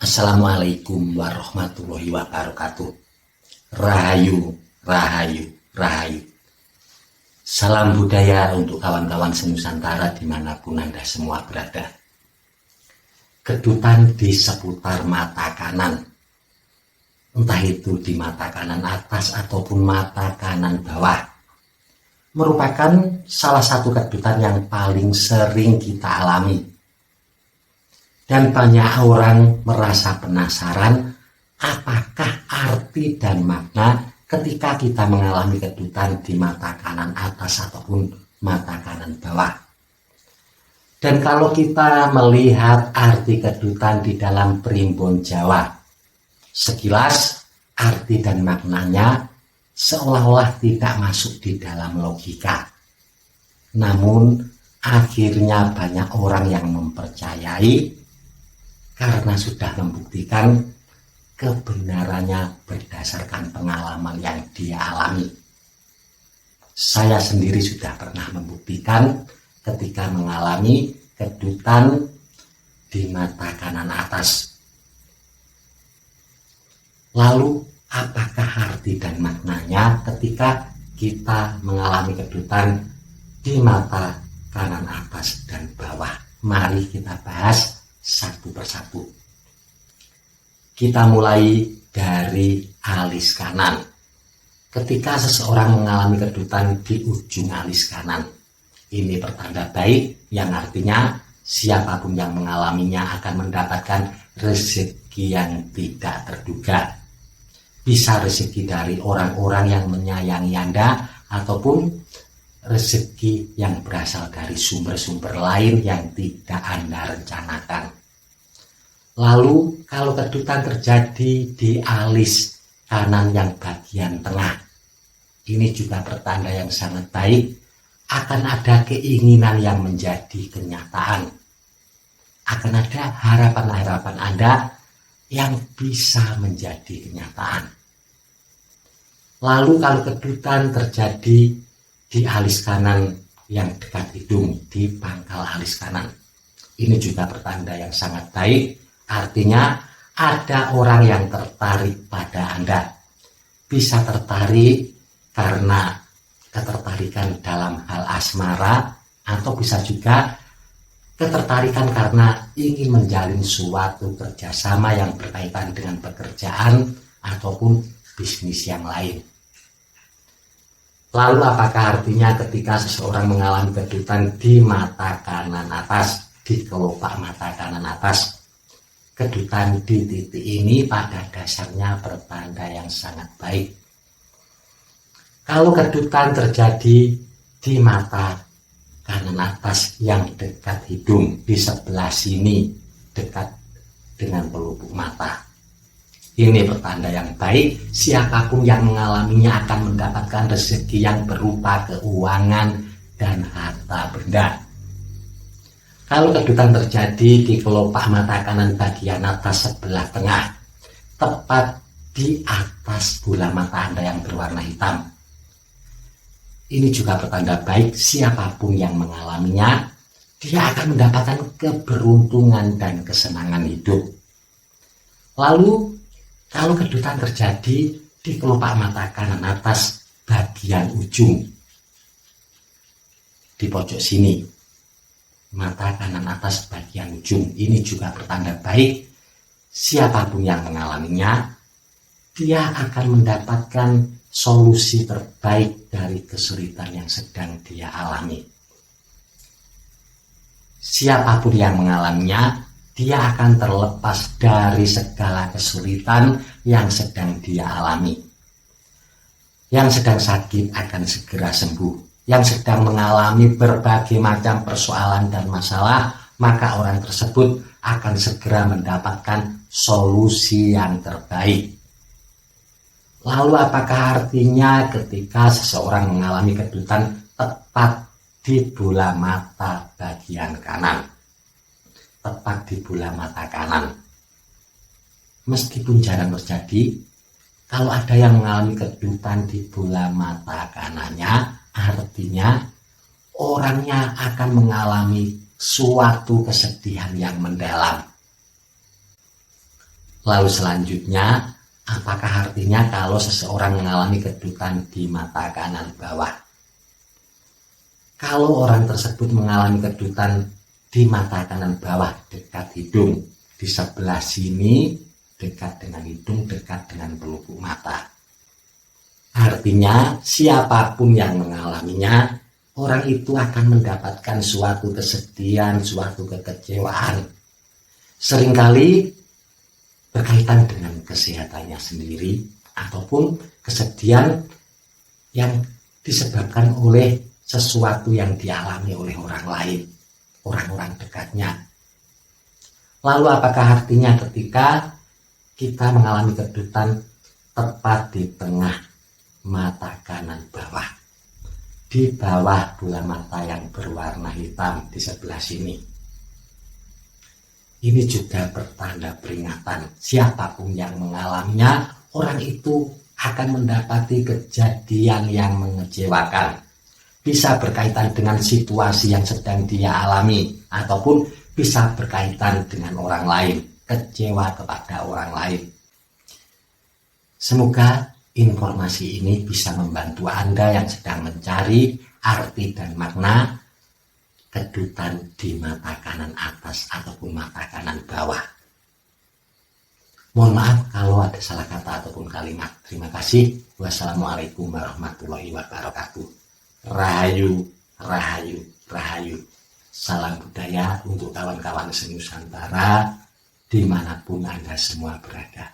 Assalamualaikum warahmatullahi wabarakatuh. Rahayu, rahayu, rahayu. Salam budaya untuk kawan-kawan senusantara dimanapun Anda semua berada. Kedutan di seputar mata kanan, entah itu di mata kanan atas ataupun mata kanan bawah, merupakan salah satu kedutan yang paling sering kita alami. Dan banyak orang merasa penasaran apakah arti dan makna ketika kita mengalami kedutan di mata kanan atas ataupun mata kanan bawah. Dan kalau kita melihat arti kedutan di dalam primbon Jawa, sekilas arti dan maknanya seolah-olah tidak masuk di dalam logika. Namun akhirnya banyak orang yang mempercayai karena sudah membuktikan kebenarannya berdasarkan pengalaman yang dia alami. Saya sendiri sudah pernah membuktikan ketika mengalami kedutan di mata kanan atas. Lalu apakah arti dan maknanya ketika kita mengalami kedutan di mata kanan atas dan bawah? Mari kita bahas satu persatu. Kita mulai dari alis kanan. Ketika seseorang mengalami kedutan di ujung alis kanan, ini pertanda baik yang artinya siapapun yang mengalaminya akan mendapatkan rezeki yang tidak terduga. Bisa rezeki dari orang-orang yang menyayangi Anda ataupun rezeki yang berasal dari sumber-sumber lain yang tidak Anda rencanakan. Lalu kalau kedutan terjadi di alis kanan yang bagian tengah, ini juga pertanda yang sangat baik, akan ada keinginan yang menjadi kenyataan. Akan ada harapan-harapan Anda yang bisa menjadi kenyataan. Lalu kalau kedutan terjadi di alis kanan yang dekat hidung, di pangkal alis kanan, ini juga pertanda yang sangat baik. Artinya ada orang yang tertarik pada Anda. Bisa tertarik karena ketertarikan dalam hal asmara, atau bisa juga ketertarikan karena ingin menjalin suatu kerjasama yang berkaitan dengan pekerjaan ataupun bisnis yang lain. Lalu apakah artinya ketika seseorang mengalami kedutan di mata kanan atas, di kelopak mata kanan atas? Kedutan di titik ini pada dasarnya pertanda yang sangat baik. Kalau kedutan terjadi di mata kanan atas yang dekat hidung, di sebelah sini, dekat dengan pelupuk mata, ini pertanda yang baik. Siapapun yang mengalaminya akan mendapatkan rezeki yang berupa keuangan dan harta benda. Kalau kedutan terjadi di kelopak mata kanan bagian atas sebelah tengah, tepat di atas bola mata Anda yang berwarna hitam, ini juga pertanda baik. Siapapun yang mengalaminya, dia akan mendapatkan keberuntungan dan kesenangan hidup. Lalu kalau kedutan terjadi di kelopak mata kanan atas bagian ujung, di pojok sini, mata kanan atas bagian ujung, ini juga pertanda baik. Siapapun yang mengalaminya, dia akan mendapatkan solusi terbaik dari kesulitan yang sedang dia alami. Siapapun yang mengalaminya, dia akan terlepas dari segala kesulitan yang sedang dia alami. Yang sedang sakit akan segera sembuh. Yang sedang mengalami berbagai macam persoalan dan masalah, maka orang tersebut akan segera mendapatkan solusi yang terbaik. Lalu apakah artinya ketika seseorang mengalami kedutan tepat di bola mata bagian kanan? Tepat di bola mata kanan. Meskipun jarang terjadi, kalau ada yang mengalami kedutan di bola mata kanannya, artinya orangnya akan mengalami suatu kesedihan yang mendalam. Lalu selanjutnya, apakah artinya kalau seseorang mengalami kedutan di mata kanan bawah? Kalau orang tersebut mengalami kedutan di mata kanan bawah dekat hidung, di sebelah sini dekat dengan hidung, dekat dengan pelupuk mata. Artinya siapapun yang mengalaminya, orang itu akan mendapatkan suatu kesedihan, suatu kekecewaan. Seringkali berkaitan dengan kesehatannya sendiri ataupun kesedihan yang disebabkan oleh sesuatu yang dialami oleh orang lain, orang-orang dekatnya. Lalu apakah artinya ketika kita mengalami kedutan tepat di tengah mata kanan bawah, di bawah bola mata yang berwarna hitam di sebelah sini? Ini juga bertanda peringatan siapapun yang mengalaminya, orang itu akan mendapati kejadian yang mengecewakan. Bisa berkaitan dengan situasi yang sedang dia alami, ataupun bisa berkaitan dengan orang lain, kecewa kepada orang lain. Semoga informasi ini bisa membantu Anda yang sedang mencari arti dan makna kedutan di mata kanan atas ataupun mata kanan bawah. Mohon maaf kalau ada salah kata ataupun kalimat. Terima kasih. Wassalamualaikum warahmatullahi wabarakatuh. Rahayu, rahayu, rahayu. Salam budaya untuk kawan-kawan se-Nusantara dimanapun Anda semua berada.